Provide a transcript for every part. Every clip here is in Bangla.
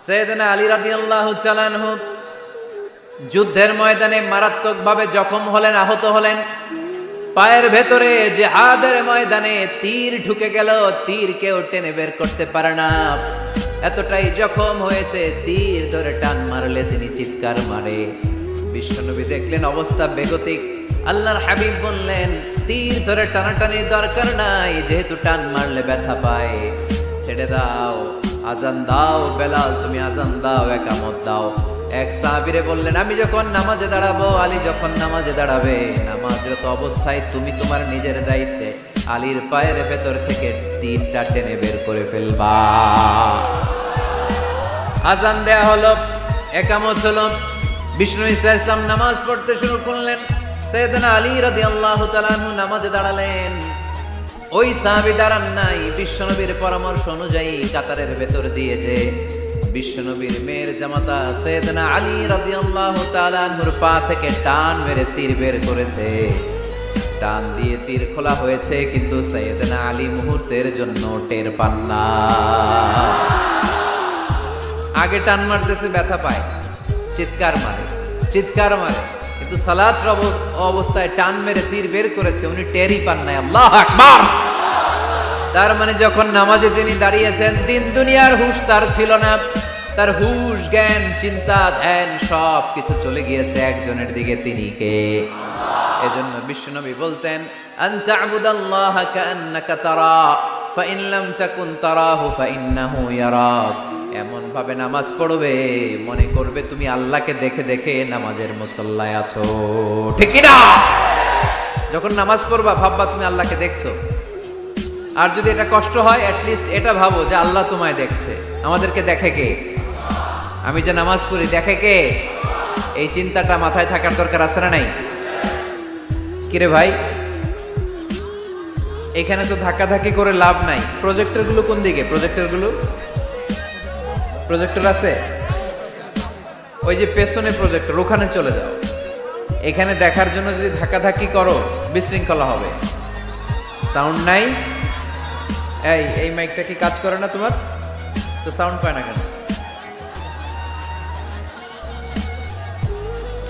সাইয়েদনা আলী রাদিয়াল্লাহু তাআলা আনহু যুদ্ধের ময়দানে মারাত্মকভাবে জখম হলেন, আহত হলেন। পায়ের ভেতরে জিহাদের ময়দানে তীর ঢুকে গেল, তীর কেউ টেনে বের করতে পারে না। এতটাই জখম হয়েছে, তীর ধরে টান মারলে তিনি চিৎকার মারে। বিশ্বনবী দেখলেন অবস্থা বেগতিক। আল্লাহর হাবিব বললেন, তীর ধরে টানাটানি দরকার নাই, যেহেতু টান মারলে ব্যথা পায়, ছেড়ে দাও, আজান দাও। বেলাল, তুমি আজান দাও, একামত দাও। এক সাহাবীরে বললেন, আমি যখন নামাজে দাঁড়াবো, আলী যখন নামাজে দাঁড়াবে, নামাজরত অবস্থায় তুমি তোমার নিজের দায়িত্বে আলীর পায়ের ভেতর থেকে তীরটা টেনে বের করে ফেলবা। আজান দেয়া হলো, একামত হলো, বিষ্ণু ইসলাম নামাজ পড়তে শুরু করলেন। সাইয়েদনা আলী রাদিয়াল্লাহু তাআলা আনহু নামাজে দাঁড়ালেন। ওই সাহাবী দাঁড়ান নাই, বিশ্বনবীর পরামর্শ অনুযায়ী কাতারের ভেতর দিয়ে যে বিশ্বনবীর মেয়ের জামাতা সাইয়েদনা আলী রাদিয়াল্লাহু তাআলা আনহুর পা থেকে টান মেরে তীর বের করেছে। টান দিয়ে তীর খোলা হয়েছে, কিন্তু সাইয়েদনা আলী মুহূর্তের জন্য টের পান না। আগে টান মারতেছে, ব্যথা পায়, চিৎকার মারে, চিৎকার মারে, কিন্তু সালাত অবস্থায় টান মেরে তীর বের করেছে, উনি টেরই পান নাই। আল্লাহু আকবার। তার মানে যখন নামাজে তিনি দাঁড়িয়েছেন, দিন দুনিয়ার হুঁশ তার ছিল না। তার হুঁশ, জ্ঞান, চিন্তা, ধ্যান সব কিছু চলে গিয়েছে একজনের দিকে, তিনি কে? এজন্য বিশ্বনবী বলতেন, আনতা আবুদাল্লাহা কাআন্নাকা তারা ফাইন লাম তাকুন তারাহু ফাইন্নাহু ইয়ারাক। এমন ভাবে নামাজ পড়বে, মনে করবে তুমি আল্লাহকে দেখে দেখে নামাজের মুসল্লায় আছো, ঠিক কি না? যখন নামাজ পড়বা ভাববা তুমি আল্লাহকে দেখছো। আর যদি এটা কষ্ট হয়, অ্যাটলিস্ট এটা ভাবো যে আল্লাহ তোমায় দেখছে। আমাদেরকে দেখে কে? আমি যে নামাজ পড়ি, দেখে কে? এই চিন্তাটা মাথায় থাকার দরকার আছে না নাই? কিরে ভাই, এখানে তো ধাক্কাধাক্কি করে লাভ নাই। প্রজেক্টর গুলো কোন দিকে? প্রজেক্টর আছে ওই যে পেছনে প্রজেক্টর, ওখানে চলে যাও। এখানে দেখার জন্য যদি ধাক্কাধাক্কি করো, বিশৃঙ্খলা হবে। সাউন্ড নাই। এই মাইকটা কি কাজ করে না তোমার? তো সাউন্ড পায় না কেন?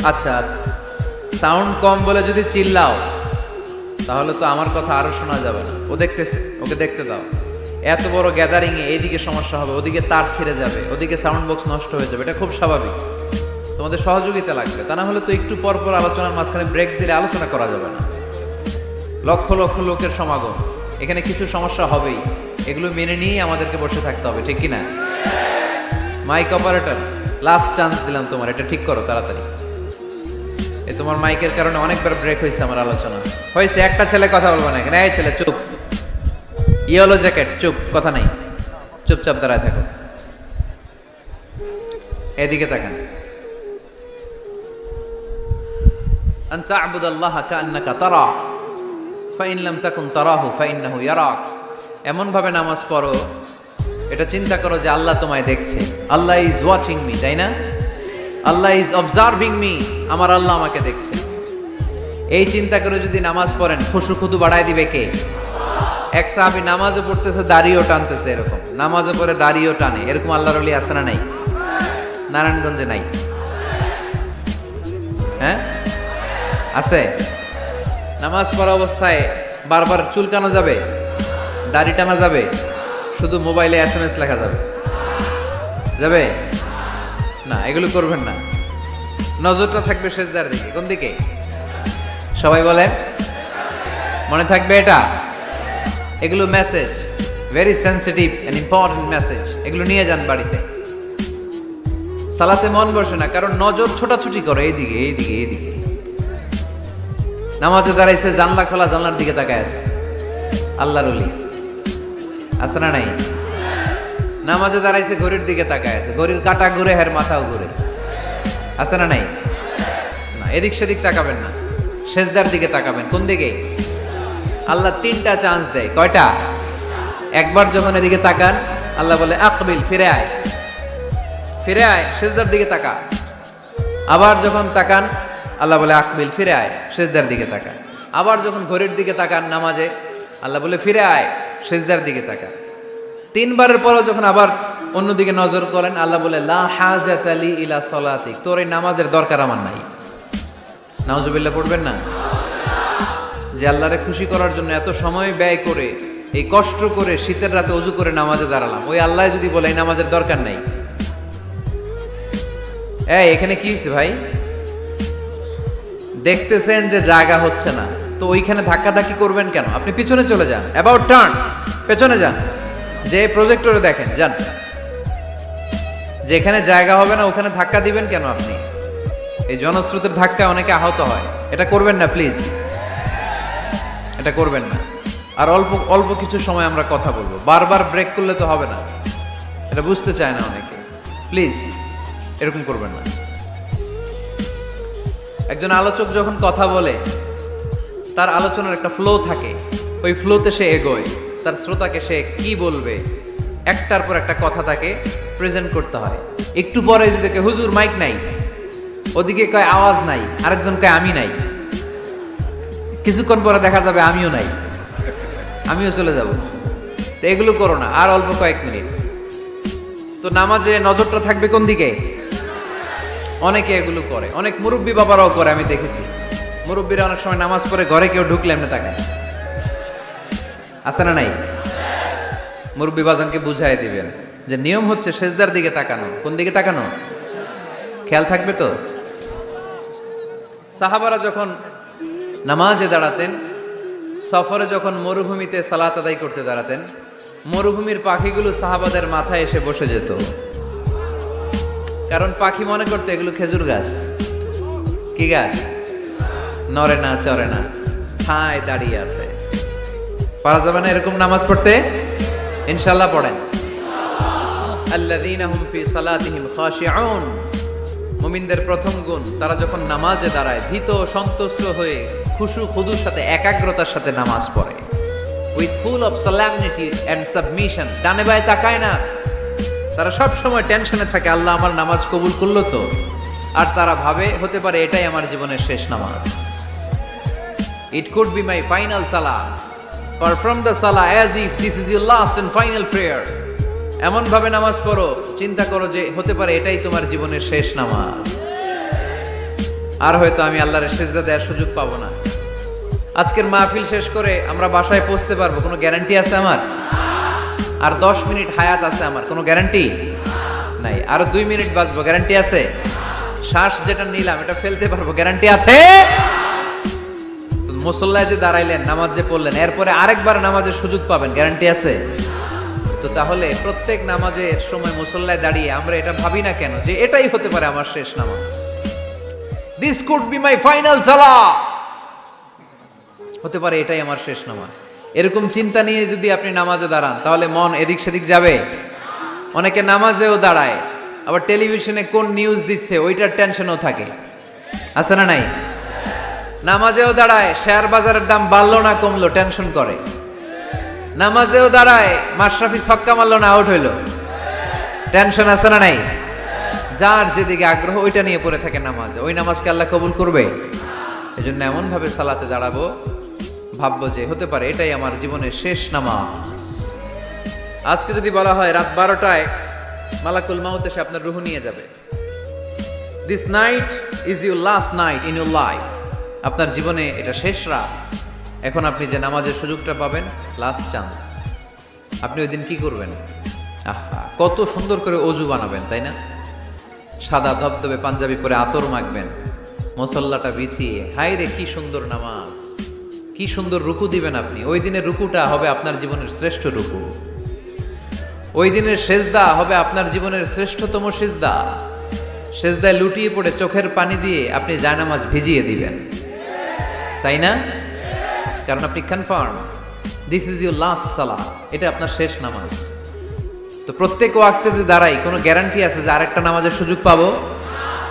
আচ্ছা আচ্ছা, সাউন্ড কম বলে যদি চিল্লাও, তাহলে তো আমার কথা আরো শোনা যাবে না। ও দেখতেছে, ওকে দেখতে দাও। এত বড় গ্যাদারিং এ এইদিকে সমস্যা হবে, ওদিকে তার ছিঁড়ে যাবে, ওদিকে সাউন্ড বক্স নষ্ট হয়ে যাবে, এটা খুব স্বাভাবিক। তোমাদের সহযোগিতা লাগবে, তা না হলে তো একটু পর পর আলোচনার মাঝখানে ব্রেক দিলে আলোচনা করা যাবে না। লক্ষ লক্ষ লোকের সমাগম, এখানে কিছু সমস্যা হবেই, এগুলো মেনে নিয়েই আমাদেরকে বসে থাকতে হবে, ঠিক কিনা? মাইক অপারেটর, লাস্ট চান্স দিলাম তোমার, এটা ঠিক করো তাড়াতাড়ি। তোমার মাইকের কারণে অনেকবার ব্রেক হয়েছে আমার আলোচনা। হয়েছে, একটা ছেলে কথা বলবো না এখানে। এই ছেলে চুপ, ইয়েলো জ্যাকেট চুপ, কথা নাই, চুপচাপ দাঁড়ায় থাকো। এদিকে তাকান। আন তা'বুদাল্লাহা কাআন্নাকা তারা ফাইন লাম তাকুন তারাহু ফাইন্নাহু ইয়ারাক। এমন ভাবে নামাজ পড়ো, এটা চিন্তা করো যে আল্লাহ তোমায় দেখছে। আল্লাহ ইজ ওয়াচিং মি, তাই না? আল্লাহ ইজ অবজার্ভিং মি, আমার আল্লাহ আমাকে দেখছে। এই চিন্তা করে যদি নামাজ পড়েন, খুশু খুদু বাড়ায় দিবে কে? এক সাহাবী নামাজও পড়তেছে, দাড়িও টানতেছে, এরকম নামাজও পড়ে দাড়িও টানে, এরকম আল্লাহর ওলি আছে না নাই? নারায়ণগঞ্জে নাই? হ্যাঁ আছে। নামাজ পড়া অবস্থায় বারবার চুলকানো যাবে, দাড়ি টানা যাবে, শুধু মোবাইলে SMS লেখা যাবে? যাবে না, এগুলো করবেন না। নজরটা থাকবে সেজদার দিকে। কোন দিকে? সবাই বলেন, মনে থাকবে এটা। এগুলো message, very sensitive and important message. এগুলো নিয়ে যান বাড়িতে। সালাতে মন বসে না, কারণ নজর ছোটাছুটি করে এইদিকে এইদিকে এইদিকে। নামাজে দাঁড়াইছে, জানলা খোলা, জানলার দিকে তাকায় আছে। আল্লাহর ওলি আছে না নাই? নামাজে দাঁড়াইছে, ঘড়ির দিকে তাকায় আছে, ঘড়ির কাঁটা ঘুরে, হের মাথাও ঘুরে, আছে না নাই? না, এদিক সেদিক তাকাবেন না, সেজদার দিকে তাকাবেন। কোন দিকে? আল্লাহ 3টা চান্স দেয়। কয়টা? একবার যখন এদিকে তাকান, আল্লাহ বলে আকবিল, ফিরে আয়, ফিরে আয়, সেজদার দিকে তাকা। আবার যখন তাকান, আল্লাহ বলে আকবিল, ফিরে আয়, সেজদার দিকে তাকা। আবার যখন ঘড়ির দিকে তাকান নামাজে, আল্লাহ বলে ফিরে আয়, সেজদার দিকে তাকা। 3বারের পরও যখন আবার অন্যদিকে নজর করেন, আল্লাহ বলে লা হাজাতা লি ইলা সলাতিক, তোর এই নামাজের দরকার আমার নাই। নাউজুবিল্লাহ পড়বেন না? যে আল্লাহরে খুশি করার জন্য এত সময় ব্যয় করে, এই কষ্ট করে শীতের রাতে ওযু করে নামাজে দাঁড়ালাম, ওই আল্লাহ যদি বলে এই নামাজের দরকার নাই। এখানে কি হয়েছে ভাই? দেখতেছেন যে জায়গা হচ্ছে না, তো ওইখানে ধাক্কাধাক্কি করবেন কেন? আপনি পিছনে চলে যান, অ্যাবাউট টার্ন, পেছনে যান, যে প্রজেক্টরে দেখেন, যান। যেখানে জায়গা হবে না ওখানে ধাক্কা দিবেন কেন আপনি? এই জনস্রোতের ধাক্কায় অনেকে আহত হয়, এটা করবেন না প্লিজ, এটা করবেন না। আর অল্প অল্প কিছু সময় আমরা কথা বলবো, বারবার ব্রেক করলে তো হবে না, এটা বুঝতে চায় না অনেকে। প্লিজ এরকম করবেন না। একজন আলোচক যখন কথা বলে, তার আলোচনার একটা ফ্লো থাকে, ওই ফ্লোতে সে এগোয়, তার শ্রোতাকে সে কি বলবে একটার পর একটা কথা তাকে প্রেজেন্ট করতে হয়। একটু পরে যদি দেখে হুজুর মাইক নাই, ওদিকে কয় আওয়াজ নাই, আরেকজন কয় আমি নাই, কিছুক্ষণ পরে দেখা যাবে আমিও নাই, আমিও চলে যাব। তো এগুলো করো না, আর অল্প কয়েক মিনিট। তো নামাজে নজরটা থাকবে কোন দিকে? অনেকে এগুলো করে, অনেক মুরব্বী বাবারাও করে, আমি দেখেছি। মুরব্বীরা অনেক সময় নামাজ পড়ে ঘরে কেউ ঢুকলে এমনি তাকায়, আছে না নাই? মুরব্বী বাজানকে বুঝাই দিবেন যে নিয়ম হচ্ছে সেজদার দিকে তাকানো। কোন দিকে তাকানো? খেয়াল থাকবে তো। সাহাবারা যখন নামাজে দাঁড়াতেন, সফরে যখন মরুভূমিতে সালাত আদায় করতে দাঁড়াতেন, মরুভূমির পাখিগুলো সাহাবাদের মাথায় এসে বসে যেত। কারণ পাখি মনে করতো এগুলো খেজুর গাছ। কি গাছ? নড়ে না, চড়ে না, ঠায় দাঁড়িয়ে আছে। পারা যাবে না এরকম নামাজ পড়তে? ইনশাআল্লাহ পড়েন। আল্লাযীনা হুম ফি সালাতিহিম খাশিউন, মুমিনদের প্রথম গুণ, তারা যখন নামাজে দাঁড়ায় ভীত সন্তুষ্ট হয়ে খুশু খুদুর সাথে, একাগ্রতার সাথে নামাজ পড়ে। With full of solemnity and submission, ডানে বায়ে তাকায় না। তারা সব সময় টেনশনে থাকে, আল্লাহ আমার নামাজ কবুল করলো তো? আর তারা ভাবে হতে পারে এটাই আমার জীবনের শেষ নামাজ। It could be my final salah. Perform the salah as if this is your last and final prayer. এমন ভাবে নামাজ পড়ো, চিন্তা করো যে হতে পারে এটাই তোমার জীবনের শেষ নামাজ, আর হয়তো আমি আল্লাহর সিজদা দেওয়ার সুযোগ পাবো না। আজকের মাহফিল শেষ করে আমরা বাসায় পৌঁছতে পারবো, কোনো গ্যারান্টি আছে আমার? আর 10 মিনিট হায়াত আছে আমার, কোনো গ্যারান্টি নাই। আর 2 মিনিট বাঁচবো, গ্যারান্টি আছে? শ্বাস যেটা নিলাম এটা ফেলতে পারবো, গ্যারান্টি আছে? তো মুসল্লায় যে দাঁড়াইলেন, নামাজ যে পড়লেন, এরপরে আরেকবার নামাজের সুযোগ পাবেন, গ্যারান্টি আছে? তো তাহলে প্রত্যেক নামাজের সময় মুসল্লায় দাঁড়িয়ে আমরা এটা ভাবি না কেন যে এটাই হতে পারে আমার শেষ নামাজ? This could be my final সালাহ, হতে পারে এটাই আমার শেষ নামাজ। এরকম চিন্তা নিয়ে যদি আপনি নামাজে দাঁড়ান, তাহলে মন এদিক সেদিক যাবে। অনেকে নামাজেও দাঁড়ায়, আবার টেলিভিশনে কোন নিউজ দিচ্ছে ওইটার টেনশনও থাকে, আছে না নাই? নামাজেও দাঁড়ায়, শেয়ার বাজারের দাম বাড়লো না কমলো টেনশন করে। নামাজেও দাঁড়ায়, মাশরাফি ছক্কা মারলো না আউট হইলো, টেনশন আছে না নাই? যার যেদিকে আগ্রহ ওইটা নিয়ে পড়ে থাকে নামাজে, ওই নামাজকে আল্লাহ কবুল করবে? এজন্য এমন ভাবে সালাতে দাঁড়াবো, ভাববো যে হতে পারে এটাই আমার জীবনের শেষ নামাজ। আজকে যদি বলা হয় রাত 12টায় মালাকুল মাউত এসে আপনার রূহ নিয়ে যাবে, this night is your last night in your life, আপনার জীবনে এটা শেষ রাত, এখন আপনি যে নামাজের সুযোগটা পাবেন, লাস্ট চান্স, আপনি ওই দিন কি করবেন? আহা, কত সুন্দর করে অজু বানাবেন, তাই না? সাদা ধবধবে পাঞ্জাবি পরে আতর মাখবেন, মুসল্লাটা বিছিয়ে, হায় রে কি সুন্দর নামাজ, কি সুন্দর রুকু দিবেন আপনি। ওই দিনের রুকুটা হবে আপনার জীবনের শ্রেষ্ঠ রুকু, ওই দিনের সেজদা হবে আপনার জীবনের শ্রেষ্ঠতম সেজদা। সেজদায় লুটিয়ে পড়ে চোখের পানি দিয়ে আপনি জায়নামাজ ভিজিয়ে দিবেন, তাই না? কারণ আপনি confirm this is your last সালাহ, এটা আপনার শেষ নামাজ। তো প্রত্যেক ওয়াক্তে যে দাঁড়াই, কোনো গ্যারান্টি আছে যে আরেকটা নামাজের সুযোগ পাবো?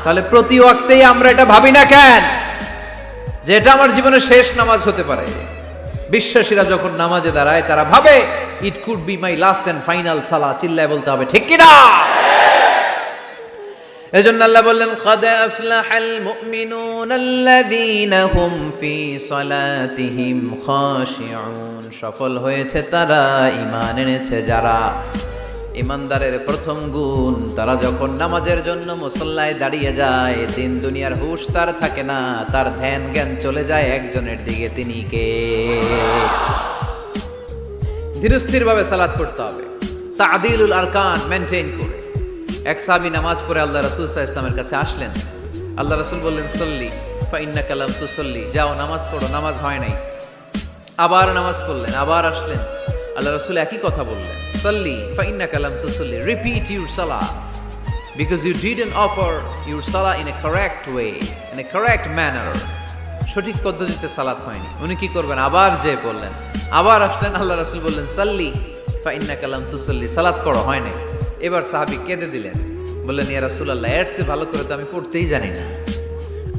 তাহলে প্রতি ওয়াক্তেই আমরা এটা ভাবি না কেন যে এটা আমার জীবনের শেষ নামাজ হতে পারে? বিশ্বাসীরা যখন নামাজে দাঁড়ায় তারা ভাবে it could be my last and final সালাহ, চিল্লায় বলতে হবে ঠিক কিনা? এজন্য আল্লাহ বললেন قد أفلح المؤمنون الذين هم في صلاتهم خاشعون, সফল হয়েছে তারা, ঈমান এনেছে যারা। ইমানদারের প্রথম গুণ, তারা যখন নামাজের জন্য মুসল্লায় দাঁড়িয়ে যায়, দিন দুনিয়ার হুঁশ তার থাকে না, তার ধ্যান জ্ঞান চলে যায় একজনের দিকে, তিনি কে? ধীরস্থির ভাবে সালাত পড়তে হবে, তা'দিলুল আরকান মেনটেইন করে। এক সাহাবী নামাজ পড়ে আল্লাহ রাসূল সাল্লাল্লাহু আলাইহি ওয়াসাল্লামের কাছে আসলেন। আল্লাহ রাসূল বললেন, সল্লি ফা ইন্নাকা লাম তুসল্লি, যাও নামাজ পড়ো, নামাজ হয় নাই। আবার নামাজ পড়লেন, আবার আসলেন, আল্লাহ রাসূল একই কথা বললেন, সল্লি ফা ইন্নাকা লাম তুসল্লি, রিপিট ইউর সালাহ because you didn't offer your সালাহ in a correct way, in a correct manner. সঠিক পদ্ধতিতে সালাত হয়নি। উনি কি করবেন? আবার যে বললেন, আবার আসলেন, আল্লাহ রাসূল বললেন, সল্লি ফা ইন্নাকা লাম তুসল্লি, সালাত পড়ো, হয় নাই। এবার সাহাবী কেঁদে দিলেন, বললেন, ইয়া রাসূলুল্লাহ, এর চেয়ে ভালো করে তো আমি পড়তেই জানি না।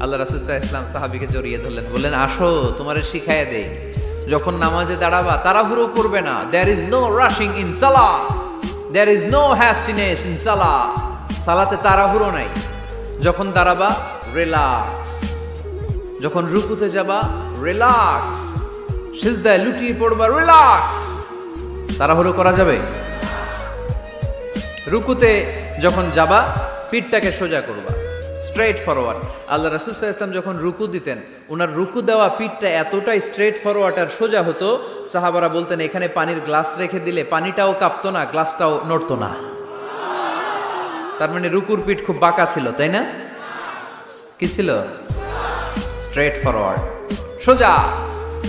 আল্লাহ রাসূল সাল্লাল্লাহু আলাইহি ওয়াসাল্লাম সাহাবীকে জড়িয়ে ধরলেন, বললেন, আসো তোমারে শিখাইয়া দেই, যখন নামাজে দাঁড়াবা তাড়াহুড়ো করবে না। There is no rushing in সালাহ, there is no hastiness in সালাহ। সালাতে তাড়াহুড়ো নাই। যখন দাঁড়াবা রিল্যাক্স, যখন রুকুতে যাবা রিল্যাক্স, সিজদায় লুটিয়ে পড়বা রিল্যাক্স। তাড়াহুড়ো করা যাবে? রুকুতে যখন যাবা পিঠটাকে সোজা করবা, স্ট্রেট ফরওয়ার্ড। আল্লাহ রাসূল সাল্লাল্লাহু আলাইহি ওয়াসাল্লাম যখন রুকু দিতেন, ওনার রুকু দেওয়া পিঠটা এতটাই স্ট্রেট ফরওয়ার্ড আর সোজা হতো, সাহাবারা বলতেন এখানে পানির গ্লাস রেখে দিলে পানিটাও কাঁপতো না, গ্লাসটাও নড়তো না। তার মানে রুকুর পিঠ খুব বাঁকা ছিল, তাই না? কি ছিল? স্ট্রেট ফরওয়ার্ড, সোজা।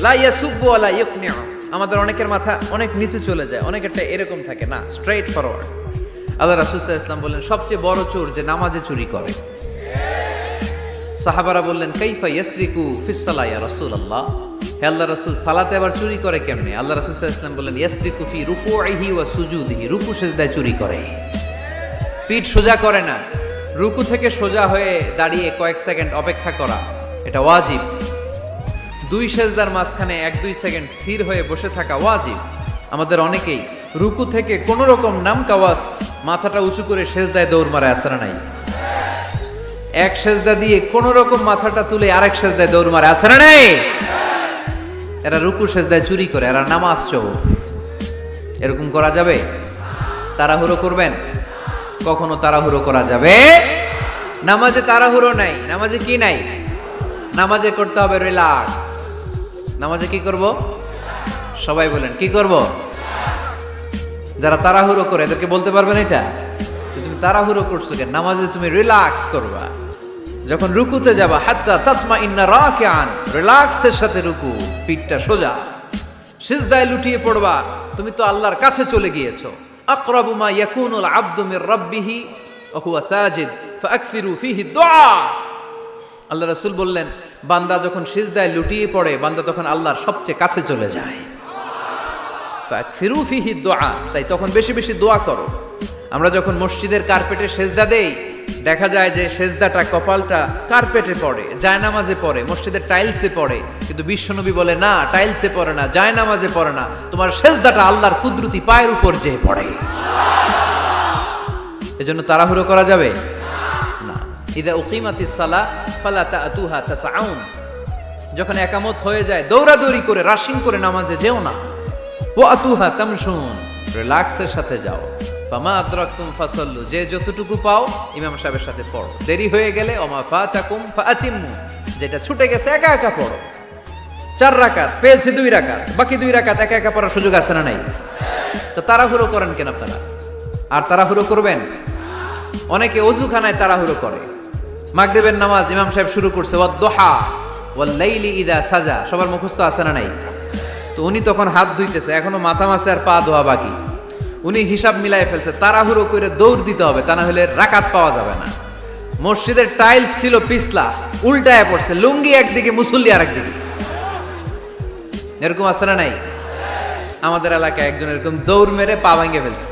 লা ইয়াসুব্বু ওয়ালা ইয়াকনিউ। আমাদের অনেকের মাথা অনেক নিচে চলে যায়, অনেকেরটা এরকম থাকে না, স্ট্রেট ফরওয়ার্ড। আল্লাহ রাসূল সাল্লাল্লাহু আলাইহি ওয়াসাল্লাম বললেন, সবচেয়ে বড় চোর যে নামাজে চুরি করে। সাহাবারা বললেন, কাইফা ইয়াসরিকু ফিস সালাহ ইয়া রাসূলুল্লাহ, হে আল্লাহর রাসূল, সালাতে আবার চুরি করে কেমনে? আল্লাহ রাসূল সাল্লাল্লাহু আলাইহি ওয়াসাল্লাম বললেন, ইয়াসরিকু ফি রুকুইহি ওয়া সুজুদিহি, রুকু সিজদায় চুরি করে, পিঠ সোজা করে না। রুকু থেকে সোজা হয়ে দাঁড়িয়ে কয়েক সেকেন্ড অপেক্ষা করা, এটা ওয়াজিব। দুই সেজদার মাঝখানে 1-2 সেকেন্ড স্থির হয়ে বসে থাকা ওয়াজিব। আমাদের অনেকেই রুকু থেকে কোন রকম নামকাওয়াজ মাথাটা উঁচু করে সেজদায় দৌড় মারে, আছে না নাই? এক সেজদা দিয়ে কোন রকম মাথাটা তুলে আরেক সেজদায় দৌড় মারে, আছে না নাই? এরা রুকু সেজদায় চুরি করে, এরা নামাজ চোর। এরকম করা যাবে? তাড়াহুড়ো করবেন? কখনো তাড়াহুড়ো করা যাবে? নামাজে তাড়াহুড়ো নাই। নামাজে কি নাই? নামাজে করতে হবে রিল্যাক্স। নামাজে কি করব? সবাই বলেন, কি করব? যারা তাড়াহুড়ো করে এদেরকে বলতে পারবেন এটা, তুমি তাড়াহুড়ো করছো কেন? নামাজে তুমি রিল্যাক্স করবা। যখন রুকুতে যাবা, হাত্তা তাতমাইন্না রাকিআন, রিল্যাক্সের সাথে রুকু, পিঠটা সোজা। সিজদায় লুটিয়ে পড়বা, তুমি তো আল্লাহর কাছে চলে গিয়েছো। আকরাবু মা ইয়াকুনুল আবদু মির রাব্বিহি ওয়া হুয়া সাজিদ ফাআকসিরু ফীহি দুআ। আল্লাহ রাসূল বললেন, বান্দা যখন সিজদায় লুটিয়ে পড়ে, বান্দা তখন আল্লাহর সবচেয়ে কাছে চলে যায়। ফাআকসিরু ফীহি দুআ, তাই তখন বেশি বেশি দোয়া করো। আমরা যখন মসজিদের কার্পেটে সেজদা দেই, দেখা যায় যে সেজদাটা, কপালটা কার্পেটে পড়ে, জায়নামাজে পড়ে, মসজিদের টাইলসে পড়ে। কিন্তু বিশ্বনবী বলে, না, টাইলসে পড়ে না, জায়নামাজে পড়ে না, তোমার সেজদাটা আল্লাহর কুদরতি পায়ের উপর যেয়ে পড়ে। এজন্য তাড়াহুড়ো করা যাবে না। ইযা উকিমাতিস সালাহ ফালা তা'তুহা তাসআউন, যখন একামত হয়ে যায় দৌড়াদৌড়ি করে, রাশিং করে নামাজে যেও না। ওয়া আতুহা তামশুন, রিল্যাক্সের সাথে যাও। ফামা আদরাকতুম ফাসাল্লু, যে যতটুকু পাও ইমাম সাহেবের সাথে পড়ো। দেরি হয়ে গেলে ওমা ফাতাকুম ফাআতিম্মু, যেটা ছুটে গেছে একা একা পড়ো। 4 রাকাত পেয়েছে, 2 রাকাত, বাকি 2 রাকাত একা একা পড়ার সুযোগ আছে না নাই? তো তাড়াহুড়ো করেন কেন আপনারা? আর তাড়াহুড়ো করবেন? অনেকে ওযুখানায় তাড়াহুড়ো করে। মাগরিবের নামাজ ইমাম সাহেব শুরু করছে, ওয়াদ-দুহা ওয়াল লাইলি ইযা সাজা, সবার মুখস্থ আছে না নাই? তো উনি তখন হাত ধুইতেছে, এখনো মাথা মাসে আর পা ধোয়া বাকি। উনি হিসাব মিলাই ফেলছে, তাড়াহুড়ো করে দৌড় দিতে হবে, তা না হলে রাকাত পাওয়া যাবে না। মসজিদের টাইলস ছিল পিছলা, উল্টায় পড়ছে, লুঙ্গি একদিকে, মুসল্লি আর একদিকে। এরকম আছে না নাই? আমাদের এলাকায় একজন এরকম দৌড় মেরে পা ভাঙে ফেলছে,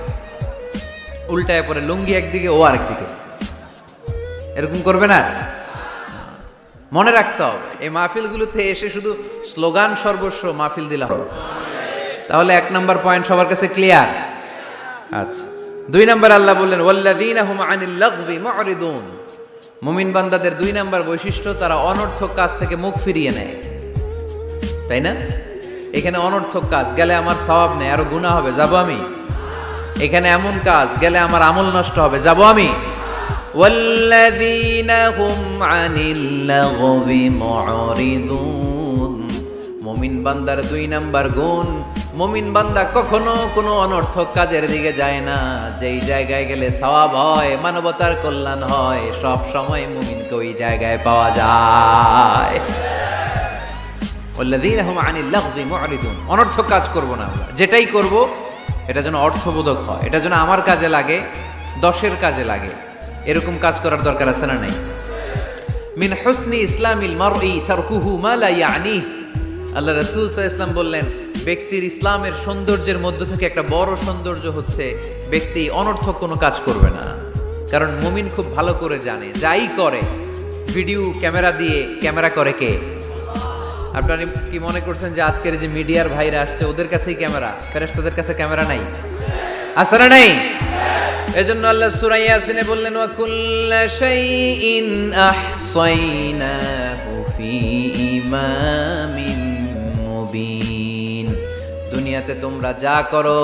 উল্টায় পড়ে, লুঙ্গি একদিকে, ও আরেকদিকে। এরকম করবে না। মনে রাখতে হবে, এই মাহফিলগুলোতে এসে শুধু স্লোগান সর্বস্ব মাহফিল দিলাম। তাহলে 1 নম্বর পয়েন্ট সবার কাছে ক্লিয়ার? আচ্ছা, 2 নম্বর আল্লাহ বললেন, ওয়াল্লাযীনা হুম আনিল লাগবি মুরিদুন, মুমিন বান্দাদের 2 নম্বর বৈশিষ্ট্য, তারা অনর্থক কাজ থেকে মুখ ফিরিয়ে নেয়। তাই না? এখানে অনর্থক কাজ গেলে আমার সওয়াব নেই, আরো গুনাহ হবে, যাবো আমি? এখানে এমন কাজ গেলে আমার আমল নষ্ট হবে, যাব আমি? ওয়াল্লাযীনা হুম আনিল লাগবি মুরিদুন। মুমিন বান্দার 2 নাম্বার গুণ, মুমিন বান্দা কখনো কোনো অনর্থক কাজের দিকে যায় না। যেই জায়গায় গেলে সওয়াব হয়, মানবতার কল্যাণ হয়, সব সময় মুমিনকে ওই জায়গায় পাওয়া যায়। ওয়াল্লাযীনা হুম আনিল লাগবি মুরিদুন। অনর্থক কাজ করব না আমরা, যেটাই করব এটা যেন অর্থবোধক হয়, এটা যেন আমার কাজে লাগে, 10-এর কাজে লাগে, এরকম কাজ করার দরকার আছে না নাই? মিন হুসনি ইসলামিল মারই তারকুহু মা লা ইয়ানি। আল্লাহ রাসূল সাল্লাল্লাহু আলাইহি ওয়াসাল্লাম বললেন, ব্যক্তির ইসলামের সৌন্দর্যের মধ্য থেকে একটা বড় সৌন্দর্য হচ্ছে ব্যক্তি অনর্থক কোনো কাজ করবে না। কারণ মুমিন খুব ভালো করে জানে, যাই করে ভিডিও ক্যামেরা দিয়ে ক্যামেরা করে কে? আপনারা কি মনে করছেন যে আজকের যে মিডিয়ার ভাইরা আসছে ওদের কাছেই ক্যামেরা? ফেরেশতাদের কাছে ক্যামেরা নাই? আছে না নাই? এজন্য আল্লাহ সূরা ইয়াসিনে বললেন, ওয়া কুল্লা শাইইন আহসাইনাহু ফি ইমামিন মুবিন। দুনিয়াতে তোমরা যা করো,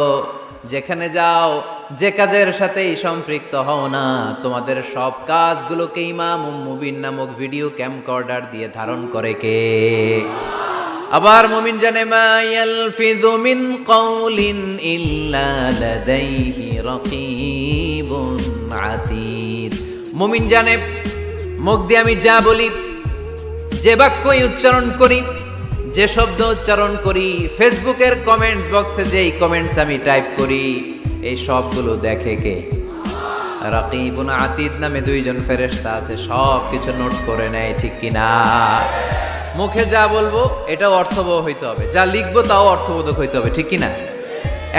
যেখানে যাও, যে কাজের সাথেই সম্পৃক্ত হও না, তোমাদের সব কাজগুলোকে ইমামুম মুবিন নামক ভিডিও ক্যামকর্ডার দিয়ে ধারণ করে কে? আবার মুমিন জানে, মা ইয়ালফিযু মিন কাউলিন ইল্লা লাদাইহি রাকীবুন আতীদ। মুমিন জানে মুখ দিয়ে আমি যা বলি, যে বাক্যই উচ্চারণ করি, যে শব্দ উচ্চারণ করি, ফেসবুকের কমেন্টস বক্সে যেই কমেন্টস আমি টাইপ করি, এই সবগুলো দেখে কে? রাকীবুন আতীদ নামে 2 জন ফেরেশতা আছে, সব কিছু নোট করে নেয়, ঠিক কিনা? মুখে যা বলবো এটাও অর্থবহ হইতে হবে, যা লিখবো তাও অর্থবোধক হইতে হবে, ঠিক কিনা?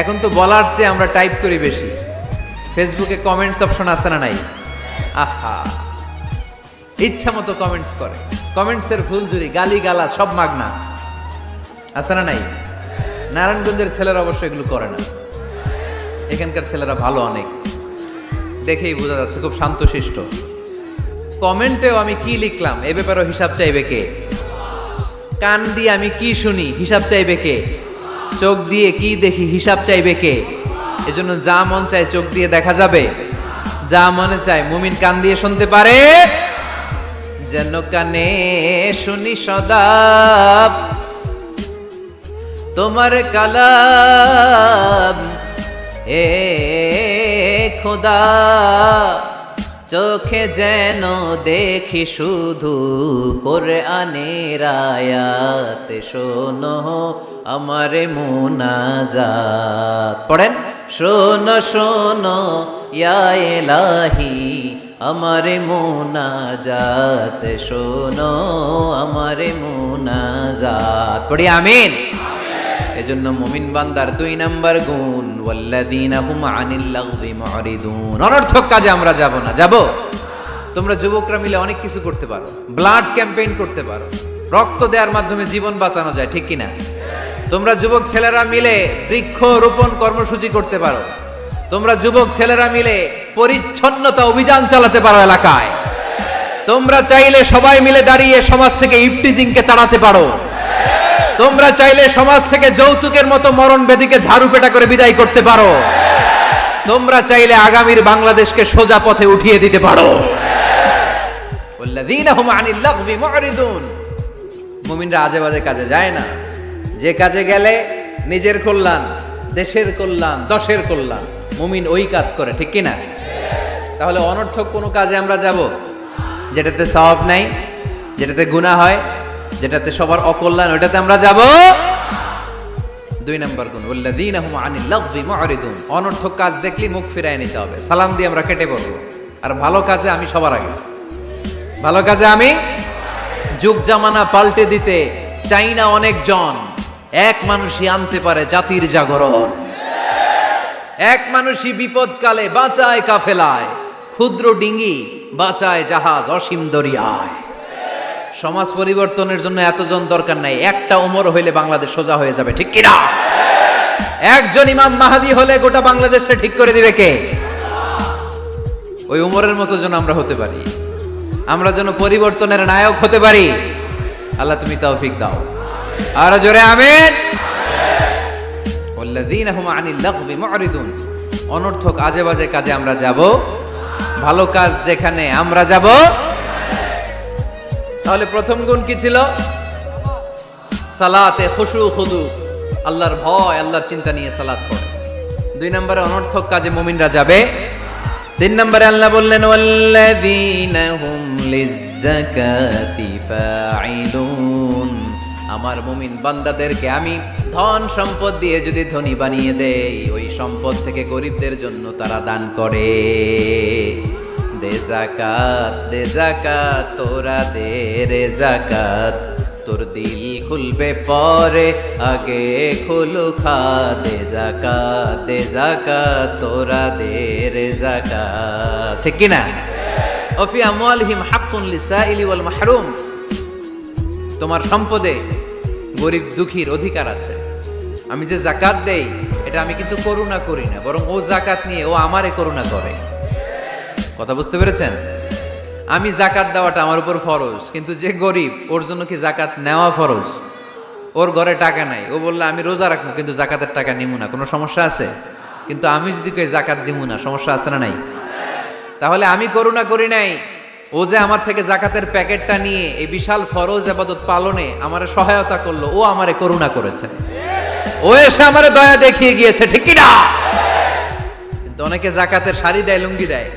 এখন তো বলার চেয়ে আমরা টাইপ করি বেশি। ফেসবুকে কমেন্টস অপশন আছে না নাই? আহা, ইচ্ছা মতো কমেন্টস করে, কমেন্টসের ফুলঝুরি, গালি গালা সব মাগনা, আছে না নাই? নারায়ণগঞ্জের ছেলেরা অবশ্য এগুলো করে না, এখানকার ছেলেরা ভালো, অনেক দেখেই বোঝা যাচ্ছে খুব শান্তশিষ্ট। কমেন্টেও আমি কি লিখলাম এ ব্যাপারেও হিসাব চাইবে কে? কান দিয়ে আমি কি শুনি হিসাব চাইবে কে? চোখ দিয়ে কি দেখি হিসাব চাইবে কে? এজন্য যা মন চায় চোখ দিয়ে দেখা যাবে, যা মনে চায় মুমিন কান দিয়ে শুনতে পারে। যেন কানে শুনি সদা তোমার কালাম, এ খোদা চোখে যেন দেখি শুধু কোরআনের আয়াত, শোনো আমার মুনাজাত। পড়েন, শোনো শোনো ইয়া ইলাহি আমার মুনাজাত, শোনো আমার মুনাজাত। পড়ি আমিন। এজন্য মুমিন বান্দার 2 নাম্বার গুণ, ওয়াল্লাযীনা হুম আনিল লাগবি মুরিদুন। অনর্থক কাজে আমরা যাব না। যাব? তোমরা যুবকরা মিলে অনেক কিছু করতে পারো, ব্লাড ক্যাম্পেইন করতে পারো, রক্ত দেওয়ার মাধ্যমে জীবন বাঁচানো যায়, ঠিক কিনা? তোমরা যুবক ছেলেরা মিলে বৃক্ষ রোপণ কর্মসূচি করতে পারো, তোমরা যুবক ছেলেরা মিলে পরিচ্ছন্নতা অভিযান চালাতে পারো এলাকায়। তোমরা চাইলে সবাই মিলে দাঁড়িয়ে সমাজ থেকে ইফটিজিংকে তাড়াতে পারো। তোমরা চাইলে সমাজ থেকে যৌতুকের মতো মরণ ব্যাধিকে ঝাড়ু পেটা করে বিদায় করতে পারো। তোমরা চাইলে আগামীর বাংলাদেশকে সোজা পথে উঠিয়ে দিতে পারো। ওয়াল্লাযীনা হুম আনিল লাগবি মুরিদুন। মুমিনরা আজে বাজে কাজে যায় না, যে কাজে গেলে নিজের কল্যাণ, দেশের কল্যাণ, দশের কল্যাণ, মুমিন ওই কাজ করে, ঠিক কিনা? তাহলে অনর্থক কোনো কাজে আমরা যাব যেটাতে সওয়াব নাই, যেটাতে গুনাহ হয়, যেটাতে সবার অকল্যাণ, ওইটাতে আমরা যাব? 2 নাম্বার গুণ, ওয়াল্লাযীনা হুম আনিল লাগবি মুরিদুন। অনর্থক কাজ দেখলি মুখ ফিরায় নিতে হবে, সালাম দিয়ে আমরা কেটে পড়বো। আর ভালো কাজে আমি সবার আগে, ভালো কাজে আমি। যুগ জামানা পাল্টে দিতে চাই না অনেকজন, এক মানুষই আনতে পারে জাতির জাগরণ। এক মানুষই বিপদকালে বাঁচায় কাফেলায়, ক্ষুদ্র ডিঙ্গি বাঁচায় জাহাজ অসীম দরিয়ায়। সমাজ পরিবর্তনের জন্য এতজন দরকার নাই, একটা ওমর হইলে বাংলাদেশ সোজা হয়ে যাবে, ঠিক কিনা? একজন ইমাম মাহাদি হলে গোটা বাংলাদেশে ঠিক করে দিবে কে? ওই উমরের মতো যেন আমরা হতে পারি, আমরা যেন পরিবর্তনের নায়ক হতে পারি। আল্লাহ তুমি তৌফিক দাও, আর জোরে আমিন। ওয়াল্লাযীনা হুম আনিল লাগবি মুরিদুন। অনর্থক আজে বাজে কাজে আমরা যাব, ভালো কাজ যেখানে আমরা যাব। তাহলে প্রথম গুণ কি ছিল? সালাতে খুশু খুদু, আল্লাহর ভয়, আল্লাহর চিন্তা নিয়ে সালাত পড়ে। 2 নম্বরে অনর্থক কাজে মুমিনরা যাবে। 3 নম্বরে আল্লাহ বললেন ওয়াল্লাযীনা হুম লিয-যাকাতি ফাঈলুন, আমার মুমিন বান্দাদেরকে আমি ধন সম্পদ দিয়ে যদি ধনী বানিয়ে দেই, ওই সম্পদ থেকে গরিবদের জন্য তারা দান করে। দে যাকাত তোরা দে রে যাকাত, তোর দিল খুলবে পরে আগে খুলু খা। দে যাকাত তোরা দে রে যাকাত, ঠিক কি না? ওফি আমওয়ালিহিম হাক্কুন লিসাইলি ওয়াল মাহরুম, তোমার সম্পদে গরিব দুঃখীর অধিকার আছে। আমি যে যাকাত দেই এটা আমি কিন্তু করুণা করি না, বরং ও যাকাত নিয়ে ও আমারে করুণা করে। কথা বুঝতে পেরেছেন? আমি যাকাত দেওয়াটা আমার উপর ফরজ, কিন্তু যে গরিব ওর জন্য কি যাকাত নেওয়া ফরজ? ওর ঘরে টাকা নাই, ও বললে আমি রোজা রাখবো কিন্তু যাকাতের টাকা নিমু না, কোনো সমস্যা আছে? কিন্তু আমি যদি কই যাকাত দিমু না, সমস্যা আছে না নাই? তাহলে আমি করুণা করি নাই, ও যে আমার থেকে যাকাতের প্যাকেটটা নিয়ে এই বিশাল ফরজ ইবাদত পালনে আমারে সহায়তা করলো, ও আমারে করুণা করেছে, ও এসে আমারে দয়া দেখিয়ে গিয়েছে, ঠিক কি না? কিন্তু অনেকে যাকাতের শাড়ি দেয়, লুঙ্গি দেয়,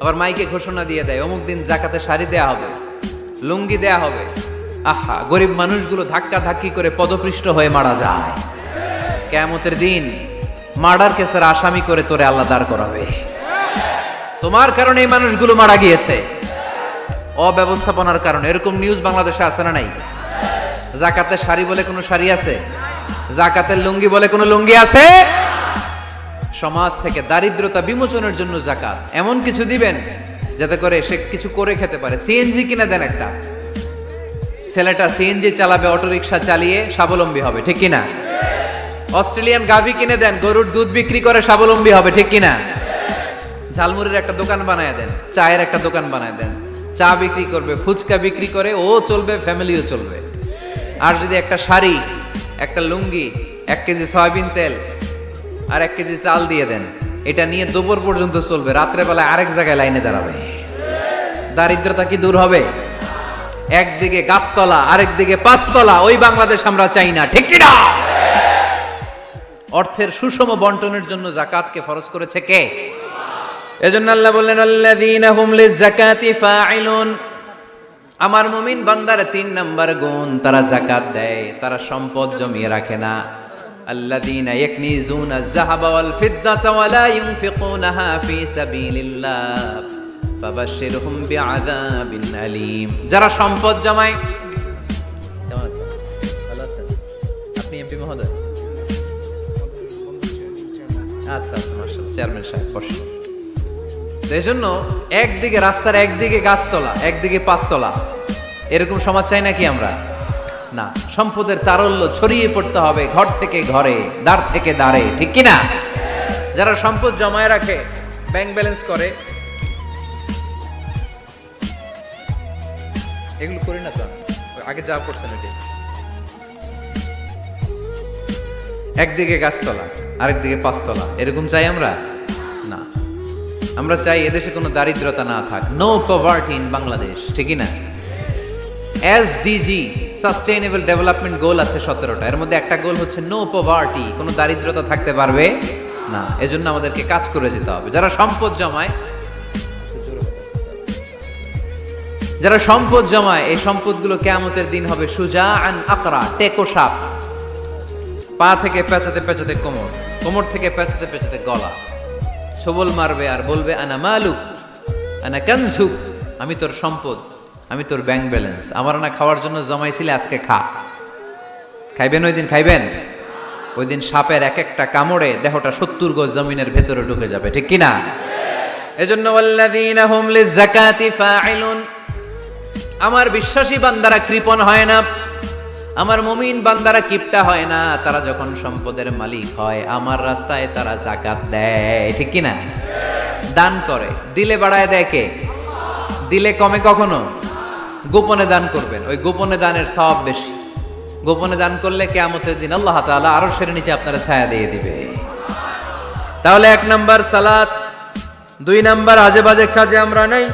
আবার মাইকে ঘোষণা দিয়ে দেয় অমুক দিন যাকাতের শাড়ি দেয়া হবে, লুঙ্গি দেয়া হবে। আহা, গরিব মানুষগুলো ধাক্কা ধাক্কি করে পদপৃষ্ঠ হয়ে মারা যায়। কিয়ামতের দিন মার্ডার কেসের আসামি করে তোরে আল্লাহ দাঁড় করাবে। তোমার কারণে এই মানুষগুলো মারা গিয়েছে, অব্যবস্থাপনার কারণে। এরকম নিউজ বাংলাদেশে আছে না নাই? যাকাতের শাড়ি বলে কোনো শাড়ি আছে? যাকাতের লুঙ্গি বলে কোনো লুঙ্গি আছে? সমাজ থেকে দারিদ্রতা বিমোচনের জন্য যাকাত। এমন কিছু দিবেন যাতে করে সে কিছু করে খেতে পারে। সিএনজি কিনে দেন একটা, ছেলেটা সিএনজি চালাবে, অটোরিকশা চালিয়ে স্বাবলম্বী হবে, ঠিক কিনা? অস্ট্রেলিয়ান গাভী কিনে দেন, গরুর দুধ বিক্রি করে স্বাবলম্বী হবে, ঠিক কিনা? ঝালমুড়ির একটা দোকান বানায় দেন, চায়ের একটা দোকান বানায় দেন, চা বিক্রি করবে, ফুচকা বিক্রি করে, ও চলবে, ফ্যামিলিও চলবে। আর যদি একটা শাড়ি, একটা লুঙ্গি, 1 কেজি সয়াবিন তেল আর 1 কেজি চাল দিয়ে দেন, এটা নিয়ে দুপুর পর্যন্ত চলবে, রাত্রে বেলায় আরেক জায়গায় লাইনে দাঁড়াবে। দারিদ্রতা কি দূর হবে? একদিকে গাছতলা, আরেকদিকে 5 তলা, ওই বাংলাদেশ আমরা চাই না, ঠিক কিনা? অর্থের সুষম বন্টনের জন্য যাকাতকে ফরজ করেছে কে? এজন্য আল্লাহ বললেন আল্লাযীনা হুম লিয-যাকাতি ফাঈলুন, আমার মুমিন বান্দার 3 নাম্বার গুণ, তারা যাকাত দেয়, তারা সম্পদ জমিয়ে রাখে না। আল্লাযীনা ইয়াকনিজুনা আয-যাহাবা ওয়াল ফিদ্দাতা ওয়া লা ইউনফিকুনাহা ফী সাবিলিল্লাহ ফাবাশশিরহুম বিআযাবিন আলীম। যারা সম্পদ জমায়, কেমন আছেন? ভালো আছেন? আপনি এমপি মহোদয়? আচ্ছা আচ্ছা, মাশাআল্লাহ, চেয়ারম্যান সাহেব বসুন। এই জন্য একদিকে রাস্তার একদিকে গাছতলা, একদিকে 5 তলা, এরকম সমাজ চাই নাকি আমরা? না, সম্পদের তারল্য ছড়িয়ে পড়তে হবে, ঘর থেকে ঘরে, দ্বার থেকে দ্বারে, ঠিক কিনা? যারা সম্পদ জমায় রাখে, ব্যাংক ব্যালেন্স করে, এগুলো করি না তো আমি, আগে যা করছেন এটি। একদিকে গাছতলা, আরেকদিকে 5 তলা, এরকম চাই আমরা? না, আমরা চাই এদেশে কোনো দারিদ্রতা না থাক, নো পভার্টি ইন বাংলাদেশ, ঠিকই না? এসডিজি, সাস্টেইনেবল ডেভেলপমেন্ট গোল আছে 17টা, এর মধ্যে একটা গোল হচ্ছে নো পভার্টি, কোনো দারিদ্রতা থাকতে পারবে না। এজন্য আমাদেরকে কাজ করে যেতে হবে। যারা সম্পদ জমায়, এই সম্পদগুলো কিয়ামতের দিন হবে সুজাআন আকরা, টেকো সাপ, পা থেকে পেঁচাতে পেঁচাতে কোমর, কোমর থেকে পেঁচাতে পেঁচাতে গলা, ছবল মারবে আর বলবে আনা মালুক আনা কানজুক, আমি তোর সম্পদ, আমি তোর ব্যাংক ব্যালেন্স, আমার না খাওয়ার জন্য জমাইছিলে, আজকে খা। খাইবেন ওই দিন? খাইবেন? ওই দিন সাপের এক একটা কামড়ে দেহটা 70 গজ জমিনের ভেতরে ঢুকে যাবে, ঠিক কিনা? এজন্য ওয়াল্লাযীনা হুম লিয-যাকাতি ফাঈলুন, আমার বিশ্বাসী বান্দারা কৃপণ হয় না, আমার মুমিন বান্দারা কিপটা হয় না। তারা যখন সম্পদের মালিক হয়, আমার রাস্তায় তারা যাকাত দেয়, ঠিক কিনা? দান করে, দিলে বাড়ায় দেয় কে? দিলে কমে কখনো? গোপনে দান করবেন, ওই গোপনে দানের সওয়াব বেশি। গোপনে দান করলে কিয়ামতের দিন আল্লাহ তাআলা আরশের নিচে আপনারা ছায়া দিয়ে দিবে। তাহলে 1 নাম্বার সালাত, 2 নাম্বার আজে বাজে কাজে আমরা নাই,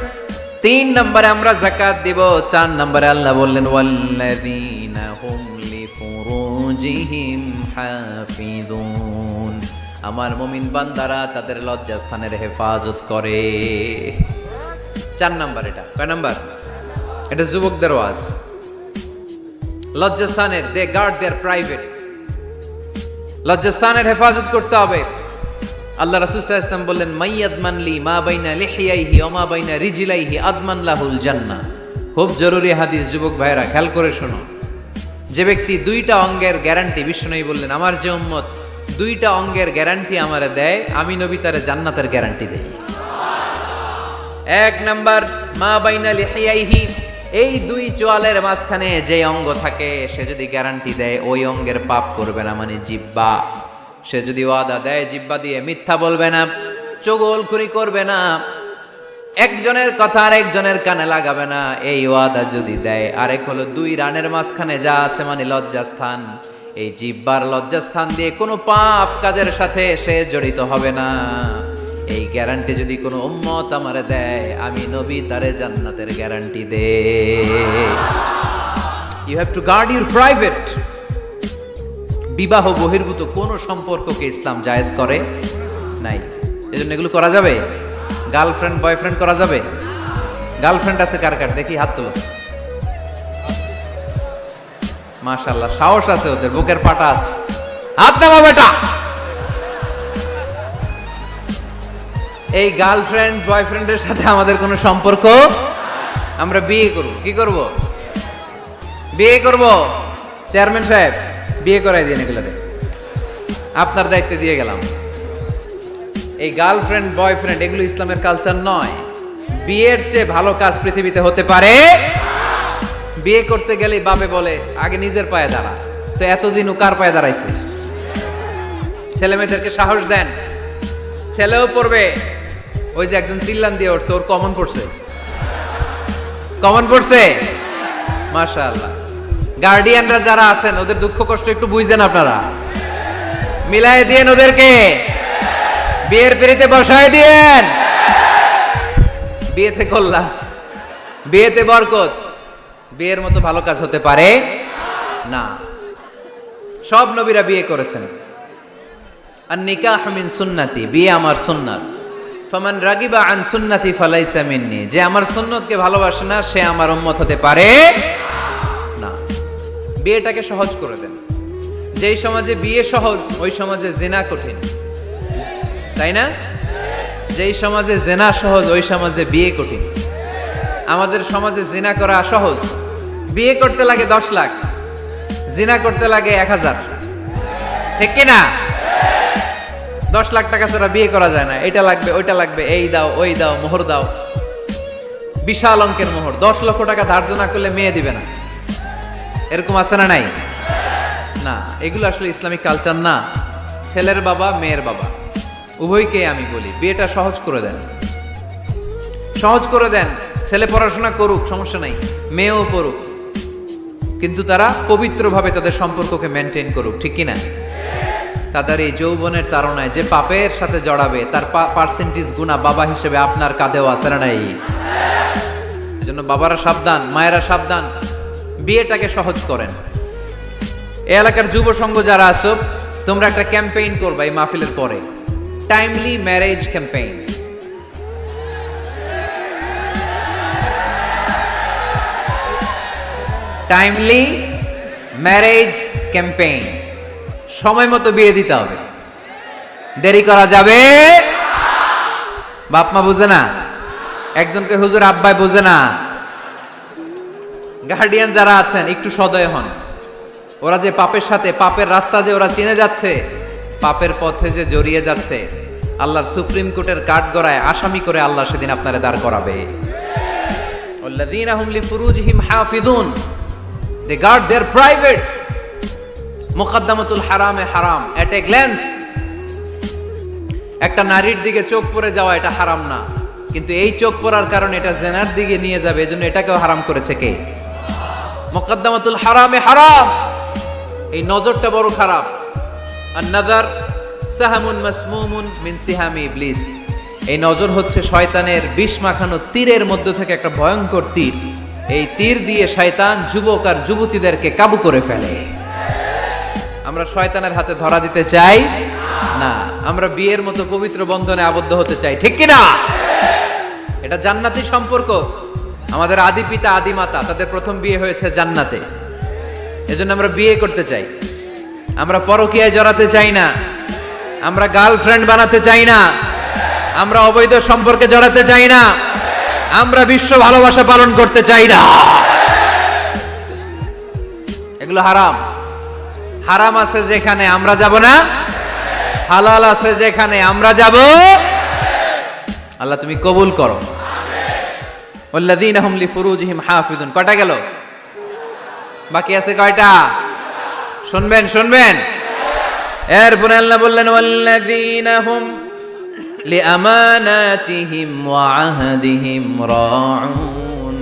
3 নম্বরে আমরা যাকাত দিব, 4 নম্বরে আল্লাহ বললেন ওয়াল্লাযীনা হুম লিফুরুজিহিম হাফিযুন, আমার মুমিন বান্দারা তাদের লজ্জাস্থানের হেফাজত করে। 4 নাম্বার। এটা কয় নাম্বার? এটা যুবকদের ওয়াজ। লজ্জাস্থানের, দে গার্ড দেয়ার প্রাইভেট, লজ্জাস্থানের হেফাজত করতে হবে। আল্লাহ রাসূল সাল্লাল্লাহু আলাইহি ওয়াসাল্লাম বললেন মাইয়াদমান লি মা বাইনা লিহিয়াইহি ওয়া মা বাইনা রিজলাইহি আদমান লাহুল জান্নাহ। খুব জরুরি হাদিস, যুবক ভাইরা খেয়াল করে শোনো। যে ব্যক্তি 2টা অঙ্গের গ্যারান্টি, বিশ্বনবী বললেন আমার যে উম্মত 2টা অঙ্গের গ্যারান্টি আমারে দেয়, আমি নবী তারে জান্নাতের গ্যারান্টি দেই। 1 নাম্বার মা বাইনা লিহিয়াইহি, এই 2 চোয়ালের মাঝখানে যে অঙ্গ থাকে, সে যদি গ্যারান্টি দেয় ওই অঙ্গের পাপ করবে না, মানে জিহ্বা। সে যদি ওয়াদা দেয় জিহ্বা দিয়ে মিথ্যা বলবে না, চগলখুরি করবে না, একজনের কথা আর একজনের কানে লাগাবে না, এই ওয়াদা যদি দেয়। আরেক হলো 2 রানের মাঝখানে যা আছে মানে লজ্জাস্থান, এই জিহ্বার লজ্জাস্থান দিয়ে কোনো পাপ কাজের সাথে সে জড়িত হবে না। এই গ্যারান্টি যদি কোনো উম্মত আমারে দেয়, আমি নবী তারে জান্নাতের গ্যারান্টি দে। You have to guard your private. বিবাহ বহির্ভূত কোন সম্পর্ককে ইসলাম জায়েজ করে নাই, এজন্য এগুলো করা যাবে। গার্লফ্রেন্ড বয়ফ্রেন্ড করা যাবে? গার্লফ্রেন্ড আছে কার কার দেখি হাত তোলো। মাশাআল্লাহ, সাহস আছে ওদের, বুকের পাটা আছে। হাত নামা বেটা। এই গার্লফ্রেন্ড বয়ফ্রেন্ডের সাথে আমাদের কোনো সম্পর্ক, আমরা বিয়ে করব। কি করব? বিয়ে করব। চেয়ারম্যান সাহেব বিয়ে করাই দিয়ে এগুলোতে আপনার দায়িত্বে দিয়ে গেলাম। এই গার্লফ্রেন্ড বয়ফ্রেন্ড এগুলো ইসলামের কালচার নয়। বিয়ের চেয়ে ভালো কাজ পৃথিবীতে হতে পারে। বিয়ে করতে গেলে বাপে বলে আগে নিজের পায়ে দাঁড়া, তো এতদিন ও কার পায়ে দাঁড়াইছে? ছেলে মেয়েদেরকে সাহস দেন, ছেলেও পড়বে। ওই যে একজন চিল্লান দিয়ে উঠছে, ওর কমন পড়ছে, কমন পড়ছে। মাশাআল্লাহ। গার্ডিয়ানরা যারা আছেন ওদের দুঃখ কষ্ট একটু বুঝছেন আপনারা, মিলাই দিয়েন ওদেরকে, বিয়ের পিড়িতে বসায় দিয়েন। বিয়েতে কল্যাণ, বিয়েতে বরকত। বিয়ের মতো ভালো কাজ হতে পারে না। সব নবীরা বিয়ে করেছেন। আর নিকাহ মিন সুন্নতি, বিয়ে আমার সুন্নাত। ফামান রাগিবা আন সুন্নতি ফালাইসা মিন্নি, যে আমার সুন্নতকে ভালোবাসে না সে আমার উম্মত হতে পারে না। বিয়েটাকে সহজ করে দেন। যেই সমাজে বিয়ে সহজ ওই সমাজে জিনা কঠিন, তাই না? যেই সমাজে জিনা সহজ ওই সমাজে বিয়ে কঠিন। আমাদের সমাজে জিনা করা সহজ, বিয়ে করতে লাগে 10 লাখ, জিনা করতে লাগে 1000, ঠিক কি না? 10 লাখ টাকা ছাড়া বিয়ে করা যায় না। এটা লাগবে ওইটা লাগবে, এই দাও ওই দাও, মোহর দাও, বিশাল অঙ্কের মোহর। 10 লক্ষ টাকা ধার্য না করলে মেয়ে দিবে না, এরকম আছে না নাই? না, এগুলো আসলে ইসলামিক কালচার না। ছেলের বাবা মেয়ের বাবা উভয়কে আমি বলি বিয়েটা সহজ করে দেন, সহজ করে দেন। ছেলে পড়াশোনা করুক, সমস্যা নাই, মেয়েও পড়ুক, কিন্তু তারা পবিত্রভাবে তাদের সম্পর্ককে মেনটেন করুক, ঠিক কিনা? তাদের এই যৌবনের তাড়নায় যে পাপের সাথে জড়াবে তার পার্সেন্টেজ গুণা বাবা হিসেবে আপনার কাঁধেও আছে না নাই? এজন্য বাবারা সাবধান, মায়েরা সাবধান, বিয়েটাকে সহজ করেন। এই এলাকার যুব সংঘ যারা আছো, তোমরা একটা ক্যাম্পেইন করবা এই মাহফিলের পরে, timely marriage campaign. Timely marriage campaign. সময় মতো বিয়ে দিতে হবে, দেরি করা যাবে। বাপ মা বুঝে না, একজনকে হুজুর আব্বাই বুঝে না। গার্ডিয়ান যারা আছেন একটু সদয় হন। ওরা যে পাপের সাথে, পাপের রাস্তা যে ওরা চিনে যাচ্ছে, পাপের পথে যে জড়িয়ে যাচ্ছে, আল্লাহর সুপ্রিম কোর্টের কাঠগড়ায় আসামি করে আল্লাহ সেদিন আপনারে দাঁড় করাবে। আল্লাযীনা হুম লিফুরুজিহিম হাফিযুন, they guard their privates. মুকদ্দমাতুল হারামে হারাম, এট এ গ্ল্যান্স। একটা নারীর দিকে চোখ পড়ে যাওয়া এটা হারাম না, কিন্তু এই চোখ পড়ার কারণে এটা জেনার দিকে নিয়ে যাবে, এজন্য এটাকেও হারাম করেছে কে? মুকদ্দমাতুল হারামে হারাম। এই নজরটা বড় খারাপ। আর নাযার সাহামুন মাসমুমুন মিন সিহামি ইবলিস। এই নজর হচ্ছে শয়তানের বিষ মাখানো তীরের মধ্য থেকে একটা ভয়ঙ্কর তীর। এই তীর দিয়ে শয়তান যুবক আর যুবতীদেরকে কাবু করে ফেলে। আমরা শয়তানের হাতে ধরা দিতে চাই না, আমরা বিয়ের মতো পবিত্র বন্ধনে আবদ্ধ হতে চাই, ঠিক কিনা? এটা জান্নাতি সম্পর্ক। আমাদের আদি পিতা আদি মাতা তাদের প্রথম বিয়ে হয়েছে জান্নাতে, এজন্য আমরা বিয়ে করতে চাই। আমরা পরকীয়ায় জড়াতে চাই না, আমরা গার্লফ্রেন্ড বানাতে চাই না, আমরা অবৈধ সম্পর্কে জড়াতে চাই না, আমরা বিশ্ব ভালোবাসা পালন করতে চাই না। এগুলো হারাম। হারাম আছে যেখানে আমরা যাব না, হালাল আছে যেখানে আমরা যাব। আল্লাহ তুমি কবুল করো। ওয়াল্লাযীনা হুম লিফুরুজিহিম হাফিজুন। কয়টা গেল? বাকি আছে কয়টা? শুনবেন শুনবেন। এরপরে আল্লাহ বললেন ওয়াল্লাযীনা হুম লিআমানাতিহিম ওয়া আহদিহিম রাউন।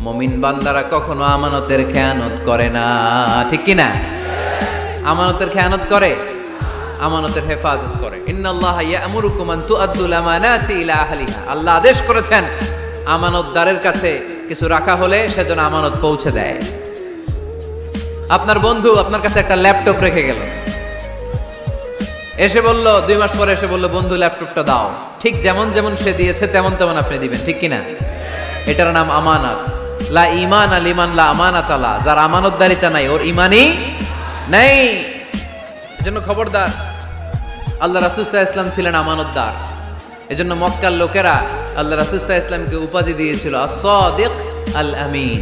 মুমিন বান্দারা কখনো আমানতের খেয়ানত করে না, ঠিক কি না? আমানতের খেয়ানত করে, আমানতের হেফাজত করে। ইন্নাল্লাহা ইয়া'মুরুকুম আন তুআদ্দুল আমানাতি ইলা আহলিহা। আল্লাহ আদেশ করেছেন আমানতদারের কাছে কিছু রাখা হলে সেজন্য আমানত পৌঁছে দেয়। আপনার বন্ধু আপনার কাছে একটা ল্যাপটপ রেখে গেল, এসে বলল 2 মাস পরে এসে বলল বন্ধু ল্যাপটপটা দাও। ঠিক যেমন যেমন সে দিয়েছে তেমন তেমন আপনি দিবেন, ঠিক কিনা? এটার নাম আমানত। লা ঈমান লিমান লা আমানাত লা। যার আমানতদারিতা নাই ওর ঈমানই নাই। এজন্য খবরদার। আল্লাহ রাসূল সাল্লাল্লাহু আলাইহি ওয়াসাল্লাম ছিলেন আমানতদার। এজন্য মক্কার লোকেরা আল্লাহ রাসূল সাল্লাল্লাহু আলাইহি ওয়াসাল্লামকে উপাধি দিয়েছিল আস-সাদিক আল আমিন।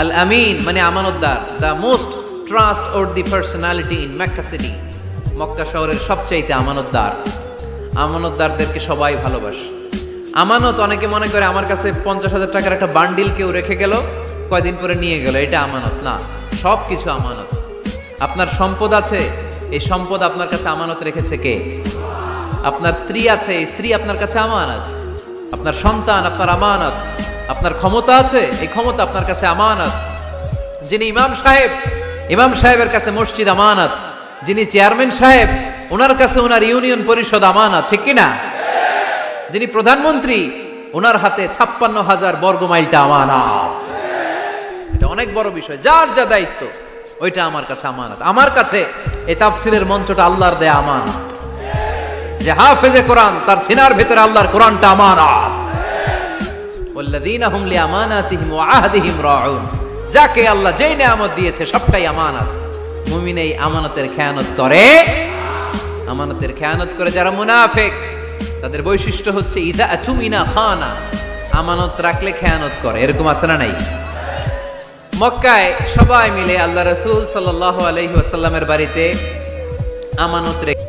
আল আমিন মানে আমানতদার, the most trustworthy personality in Mecca city. Mecca শহরের সবচাইতে আমানতদার। আমানতদারদেরকে সবাই ভালোবাসে। আমানত অনেকে মনে করে আমার কাছে 50,000 টাকার একটা বান্ডিল কেউ রেখে গেল, কয়দিন পরে নিয়ে গেল, এটা আমানত না। সব কিছু আমানত। আপনার সম্পদ আছে, এই সম্পদ আপনার কাছে আমানত রেখেছে কে? আপনার স্ত্রী আছে, এই স্ত্রী আপনার কাছে আমানত। আপনার সন্তান আপনার আমানত। আপনার ক্ষমতা আছে, এই ক্ষমতা আপনার কাছে আমানত। যিনি ইমাম সাহেব, ইমাম সাহেবের কাছে মসজিদ আমানত। যিনি চেয়ারম্যান সাহেব, ওনার কাছে ওনার ইউনিয়ন পরিষদ আমানত, ঠিক কিনা? যিনি প্রধানমন্ত্রী, ওনার হাতে 56,000 বর্গ মাইলটা আমানত। এটা অনেক বড় বিষয়। যার যা দায়িত্ব ওইটা আমার কাছে আমানত। আমার কাছে এই তাফসীরের মঞ্চটা আল্লাহর দেয়া আমানত। যে হাফেজে কোরআন, তার সিনার ভিতরে আল্লাহর কোরআনটা আমানত। ওয়াল্লাযীনা হুম লিআমানাতিহিম ওয়া আহদিহিম রাউন। যাকে আল্লাহ যেই নিয়ামত দিয়েছে সবটাই আমানত। মুমিন এই আমানতের খেয়ানত করে। আমানতের খেয়ানত করে যারা মুনাফিক, তাদের বৈশিষ্ট্য হচ্ছে ইযা আতুমিনা খানা। আমানত রাখলে খেয়ানত করে। এরকম আছে না নাই? মক্কায় সবাই মিলে আল্লাহ রাসূল সাল্লাল্লাহু আলাইহি ওয়াসাল্লামের বাড়িতে আমানত রেখে